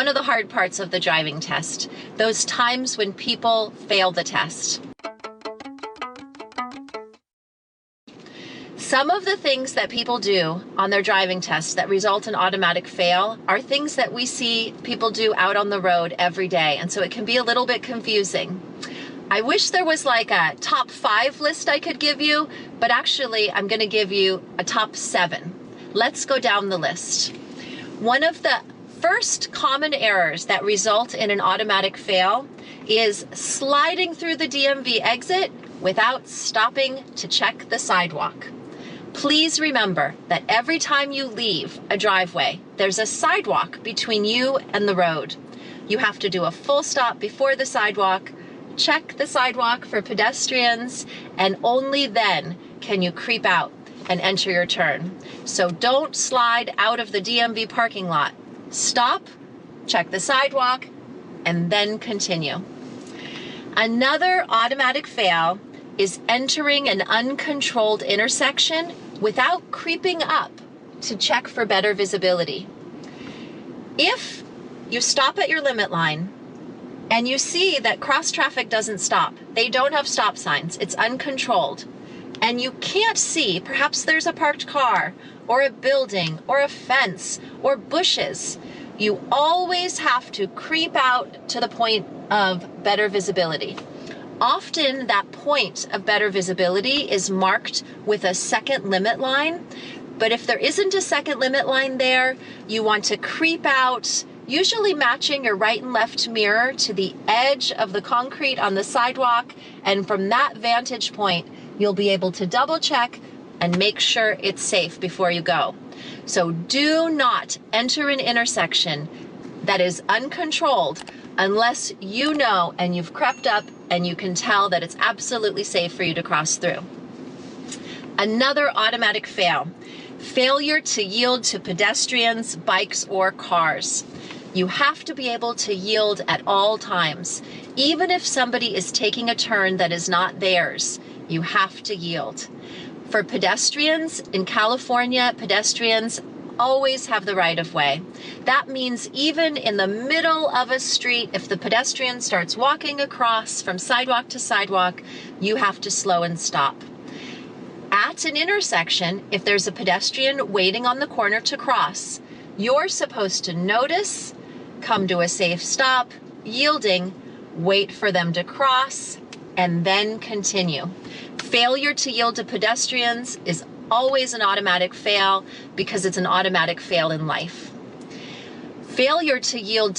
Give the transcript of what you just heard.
One of the hard parts of the driving test, those times when people fail the test. Some of the things that people do on their driving test that result in automatic fail are things that we see people do out on the road every day, and so it can be a little bit confusing. I wish there was like a top 5 list I could give you, but actually I'm going to give you a top 7. Let's go down the list. One of the first common errors that result in an automatic fail is sliding through the DMV exit without stopping to check the sidewalk. Please remember that every time you leave a driveway, there's a sidewalk between you and the road. You have to do a full stop before the sidewalk, check the sidewalk for pedestrians, and only then can you creep out and enter your turn. So don't slide out of the DMV parking lot. Stop, check the sidewalk, and then continue. Another automatic fail is entering an uncontrolled intersection without creeping up to check for better visibility. If you stop at your limit line and you see that cross traffic doesn't stop, they don't have stop signs, it's uncontrolled, and you can't see, perhaps there's a parked car or a building or a fence or bushes, you always have to creep out to the point of better visibility. Often that point of better visibility is marked with a second limit line, but if there isn't a second limit line there, you want to creep out, usually matching your right and left mirror to the edge of the concrete on the sidewalk, and from that vantage point, you'll be able to double check and make sure it's safe before you go. So do not enter an intersection that is uncontrolled unless you know and you've crept up and you can tell that it's absolutely safe for you to cross through. Another automatic fail, failure to yield to pedestrians, bikes, or cars. You have to be able to yield at all times. Even if somebody is taking a turn that is not theirs, you have to yield. For pedestrians in California, pedestrians always have the right of way. That means even in the middle of a street, if the pedestrian starts walking across from sidewalk to sidewalk, you have to slow and stop. At an intersection, if there's a pedestrian waiting on the corner to cross, you're supposed to notice, come to a safe stop, yielding, wait for them to cross, and then continue. Failure to yield to pedestrians is always an automatic fail because it's an automatic fail in life. Failure to yield